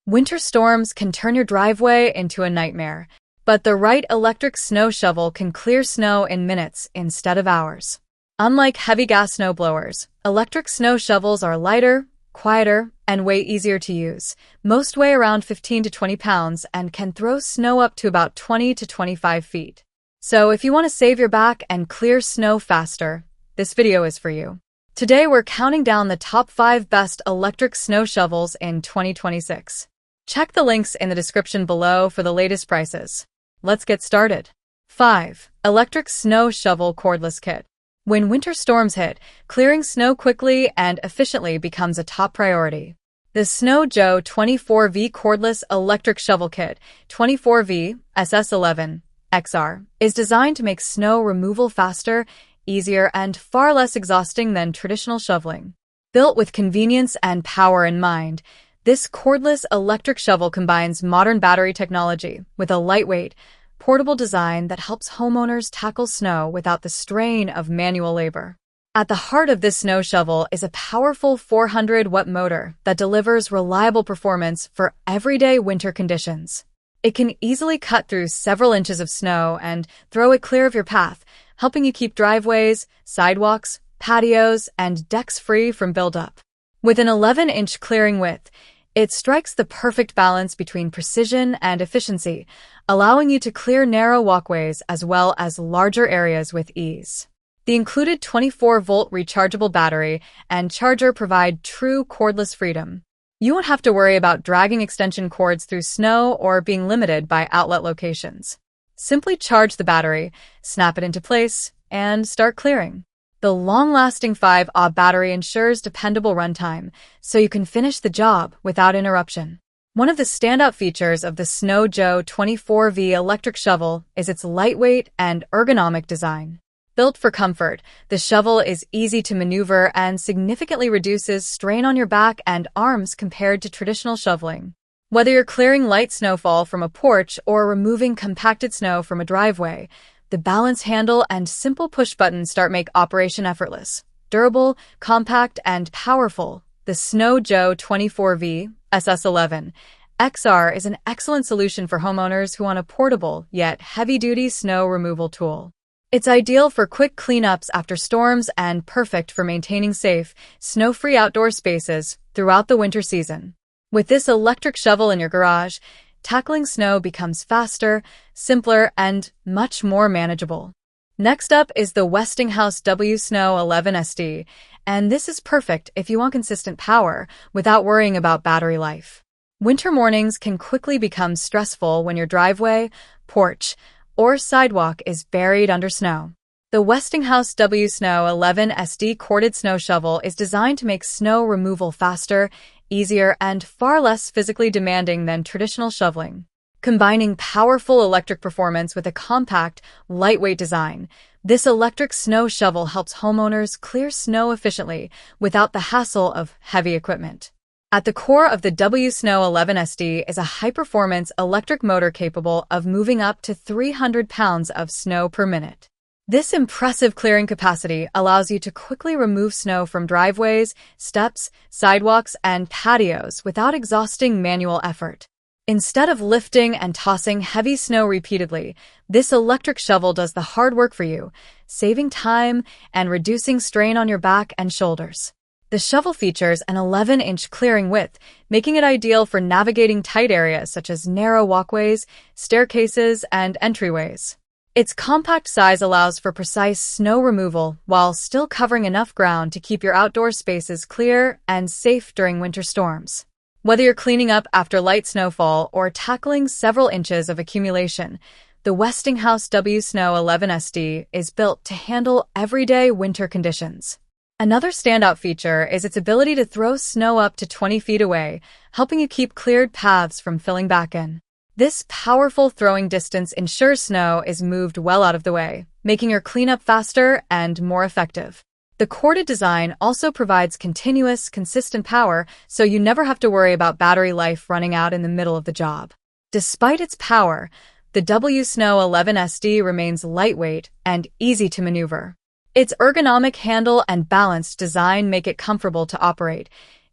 Winter storms can turn your driveway into a nightmare, but the right electric snow shovel can clear snow in minutes instead of hours. Unlike heavy gas snow blowers, electric snow shovels are lighter, quieter, and way easier to use. Most weigh around 15 to 20 pounds and can throw snow up to about 20 to 25 feet. So if you want to save your back and clear snow faster, this video is for you. Today we're counting down the top 5 best electric snow shovels in 2026. Check the links in the description below for the latest prices. Let's get started. 5. Electric Snow Shovel Cordless Kit. When winter storms hit, clearing snow quickly and efficiently becomes a top priority. The Snow Joe 24V Cordless Electric Shovel Kit 24V SS11 XR is designed to make snow removal faster, easier, and far less exhausting than traditional shoveling. Built with convenience and power in mind, this cordless electric shovel combines modern battery technology with a lightweight, portable design that helps homeowners tackle snow without the strain of manual labor. At the heart of this snow shovel is a powerful 400-watt motor that delivers reliable performance for everyday winter conditions. It can easily cut through several inches of snow and throw it clear of your path, helping you keep driveways, sidewalks, patios, and decks free from buildup. With an 11-inch clearing width, it strikes the perfect balance between precision and efficiency, allowing you to clear narrow walkways as well as larger areas with ease. The included 24-volt rechargeable battery and charger provide true cordless freedom. You won't have to worry about dragging extension cords through snow or being limited by outlet locations. Simply charge the battery, snap it into place, and start clearing. The long-lasting 5Ah battery ensures dependable runtime, so you can finish the job without interruption. One of the standout features of the Snow Joe 24V electric shovel is its lightweight and ergonomic design. Built for comfort, the shovel is easy to maneuver and significantly reduces strain on your back and arms compared to traditional shoveling. Whether you're clearing light snowfall from a porch or removing compacted snow from a driveway, the balance handle and simple push button start make operation effortless. Durable, compact, and powerful, the Snow Joe 24V SS11 XR is an excellent solution for homeowners who want a portable yet heavy-duty snow removal tool. It's ideal for quick cleanups after storms and perfect for maintaining safe, snow-free outdoor spaces throughout the winter season. With this electric shovel in your garage, tackling snow becomes faster, simpler, and much more manageable. Next up is the Westinghouse W-Snow 11SD, and this is perfect if you want consistent power without worrying about battery life. Winter mornings can quickly become stressful when your driveway, porch, or sidewalk is buried under snow. The Westinghouse W-Snow 11SD corded snow shovel is designed to make snow removal faster, easier, and far less physically demanding than traditional shoveling. Combining powerful electric performance with a compact, lightweight design, this electric snow shovel helps homeowners clear snow efficiently without the hassle of heavy equipment. At the core of the W-Snow 11SD is a high-performance electric motor capable of moving up to 300 pounds of snow per minute. This impressive clearing capacity allows you to quickly remove snow from driveways, steps, sidewalks, and patios without exhausting manual effort. Instead of lifting and tossing heavy snow repeatedly, this electric shovel does the hard work for you, saving time and reducing strain on your back and shoulders. The shovel features an 11-inch clearing width, making it ideal for navigating tight areas such as narrow walkways, staircases, and entryways. Its compact size allows for precise snow removal while still covering enough ground to keep your outdoor spaces clear and safe during winter storms. Whether you're cleaning up after light snowfall or tackling several inches of accumulation, the Westinghouse W-Snow 11SD is built to handle everyday winter conditions. Another standout feature is its ability to throw snow up to 20 feet away, helping you keep cleared paths from filling back in. This powerful throwing distance ensures snow is moved well out of the way, making your cleanup faster and more effective. The corded design also provides continuous, consistent power, so you never have to worry about battery life running out in the middle of the job. Despite its power, the W-Snow 11SD remains lightweight and easy to maneuver. Its ergonomic handle and balanced design make it comfortable to operate,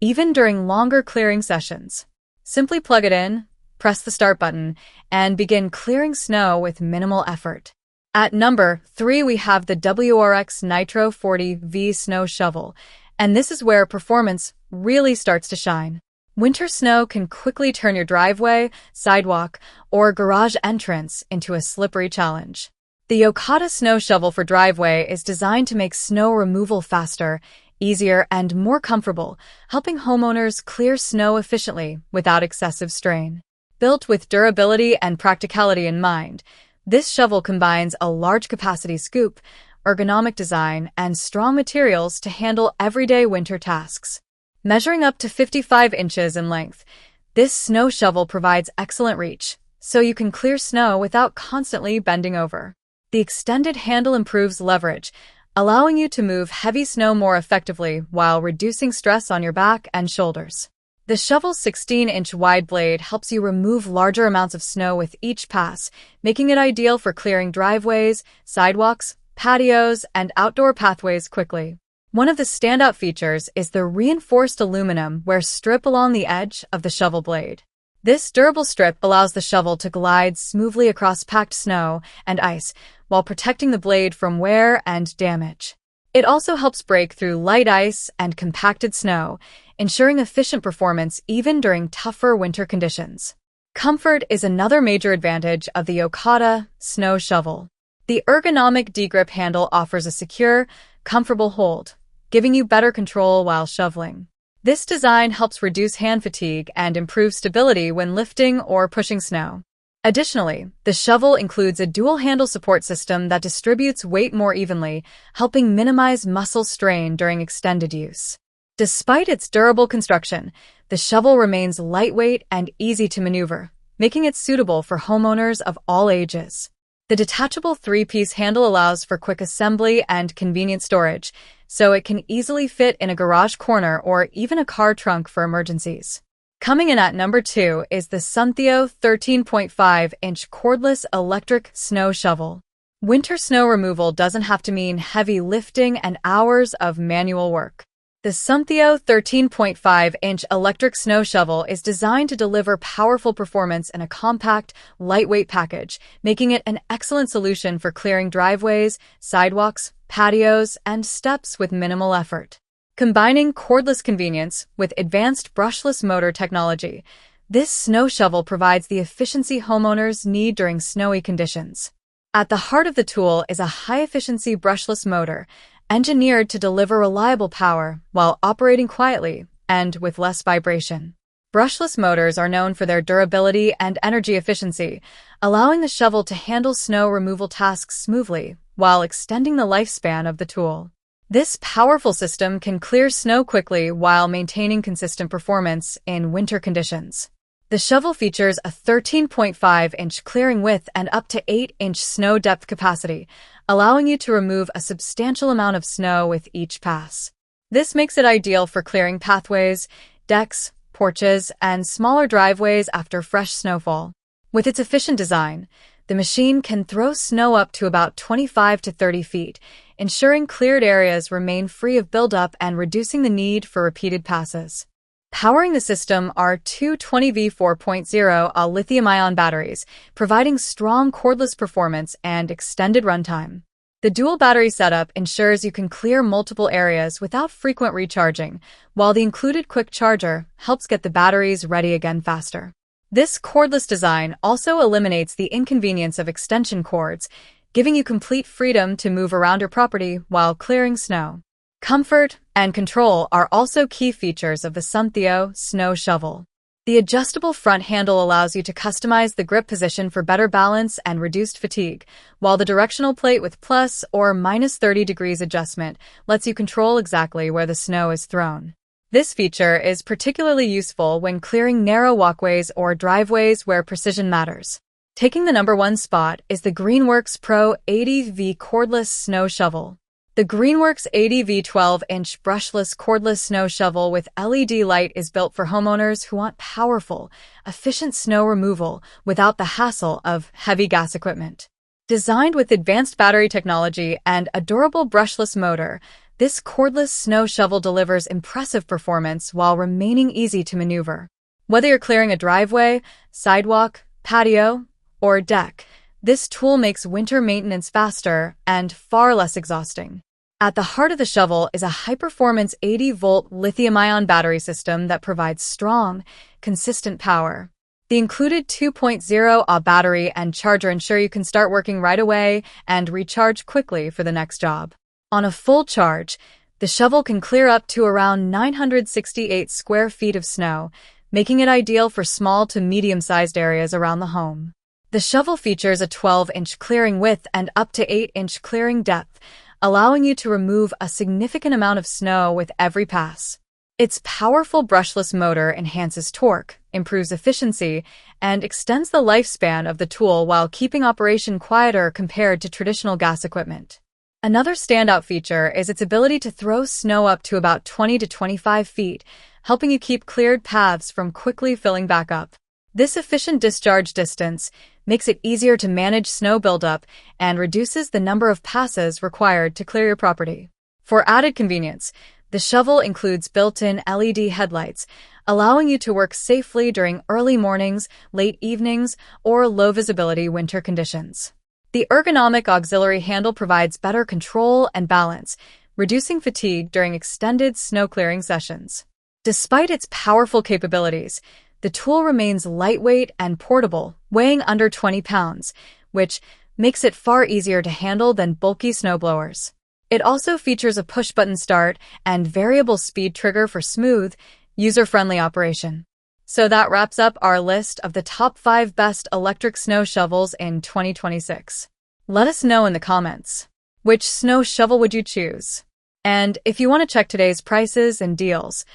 even during longer clearing sessions. Simply plug it in, press the start button, and begin clearing snow with minimal effort. At number 3, we have the WORX Nitro 40V Snow Shovel, and this is where performance really starts to shine. Winter snow can quickly turn your driveway, sidewalk, or garage entrance into a slippery challenge. The Yokata Snow Shovel for driveway is designed to make snow removal faster, easier, and more comfortable, helping homeowners clear snow efficiently without excessive strain. Built with durability and practicality in mind, this shovel combines a large capacity scoop, ergonomic design, and strong materials to handle everyday winter tasks. Measuring up to 55 inches in length, this snow shovel provides excellent reach, so you can clear snow without constantly bending over. The extended handle improves leverage, allowing you to move heavy snow more effectively while reducing stress on your back and shoulders. The shovel's 16-inch wide blade helps you remove larger amounts of snow with each pass, making it ideal for clearing driveways, sidewalks, patios, and outdoor pathways quickly. One of the standout features is the reinforced aluminum wear strip along the edge of the shovel blade. This durable strip allows the shovel to glide smoothly across packed snow and ice while protecting the blade from wear and damage. It also helps break through light ice and compacted snow, ensuring efficient performance even during tougher winter conditions. Comfort is another major advantage of the Yokata Snow Shovel. The ergonomic D-grip handle offers a secure, comfortable hold, giving you better control while shoveling. This design helps reduce hand fatigue and improve stability when lifting or pushing snow. Additionally, the shovel includes a dual-handle support system that distributes weight more evenly, helping minimize muscle strain during extended use. Despite its durable construction, the shovel remains lightweight and easy to maneuver, making it suitable for homeowners of all ages. The detachable 3-piece handle allows for quick assembly and convenient storage, so it can easily fit in a garage corner or even a car trunk for emergencies. Coming in at number 2 is the Sonthiow 13.5-inch cordless electric snow shovel. Winter snow removal doesn't have to mean heavy lifting and hours of manual work. The Sonthiow 13.5-inch electric snow shovel is designed to deliver powerful performance in a compact, lightweight package, making it an excellent solution for clearing driveways, sidewalks, patios, and steps with minimal effort. Combining cordless convenience with advanced brushless motor technology, this snow shovel provides the efficiency homeowners need during snowy conditions. At the heart of the tool is a high-efficiency brushless motor, engineered to deliver reliable power while operating quietly and with less vibration. Brushless motors are known for their durability and energy efficiency, allowing the shovel to handle snow removal tasks smoothly while extending the lifespan of the tool. This powerful system can clear snow quickly while maintaining consistent performance in winter conditions. The shovel features a 13.5-inch clearing width and up to 8-inch snow depth capacity, allowing you to remove a substantial amount of snow with each pass. This makes it ideal for clearing pathways, decks, porches, and smaller driveways after fresh snowfall. With its efficient design, the machine can throw snow up to about 25 to 30 feet, ensuring cleared areas remain free of buildup and reducing the need for repeated passes. Powering the system are two 20V 4.0 lithium-ion batteries, providing strong cordless performance and extended runtime. The dual battery setup ensures you can clear multiple areas without frequent recharging, while the included quick charger helps get the batteries ready again faster. This cordless design also eliminates the inconvenience of extension cords, giving you complete freedom to move around your property while clearing snow. Comfort and control are also key features of the Sonthiow snow shovel. The adjustable front handle allows you to customize the grip position for better balance and reduced fatigue, while the directional plate with plus or minus 30 degrees adjustment lets you control exactly where the snow is thrown. This feature is particularly useful when clearing narrow walkways or driveways where precision matters. Taking the number 1 spot is the Greenworks Pro 80V cordless snow shovel. The Greenworks 80V 12-inch brushless cordless snow shovel with LED light is built for homeowners who want powerful, efficient snow removal without the hassle of heavy gas equipment. Designed with advanced battery technology and a durable brushless motor, this cordless snow shovel delivers impressive performance while remaining easy to maneuver. Whether you're clearing a driveway, sidewalk, patio, or deck, this tool makes winter maintenance faster and far less exhausting. At the heart of the shovel is a high-performance 80-volt lithium-ion battery system that provides strong, consistent power. The included 2.0 Ah battery and charger ensure you can start working right away and recharge quickly for the next job. On a full charge, the shovel can clear up to around 968 square feet of snow, making it ideal for small to medium-sized areas around the home. The shovel features a 12-inch clearing width and up to 8-inch clearing depth, allowing you to remove a significant amount of snow with every pass. Its powerful brushless motor enhances torque, improves efficiency, and extends the lifespan of the tool while keeping operation quieter compared to traditional gas equipment. Another standout feature is its ability to throw snow up to about 20 to 25 feet, helping you keep cleared paths from quickly filling back up. This efficient discharge distance makes it easier to manage snow buildup and reduces the number of passes required to clear your property. For added convenience, the shovel includes built-in LED headlights, allowing you to work safely during early mornings, late evenings, or low-visibility winter conditions. The ergonomic auxiliary handle provides better control and balance, reducing fatigue during extended snow-clearing sessions. Despite its powerful capabilities, the tool remains lightweight and portable, weighing under 20 pounds, which makes it far easier to handle than bulky snowblowers. It also features a push-button start and variable speed trigger for smooth, user-friendly operation. So that wraps up our list of the top 5 best electric snow shovels in 2026. Let us know in the comments. Which snow shovel would you choose? And if you want to check today's prices and deals,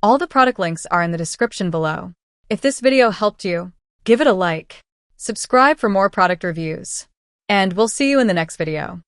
all the product links are in the description below. If this video helped you, give it a like, subscribe for more product reviews, and we'll see you in the next video.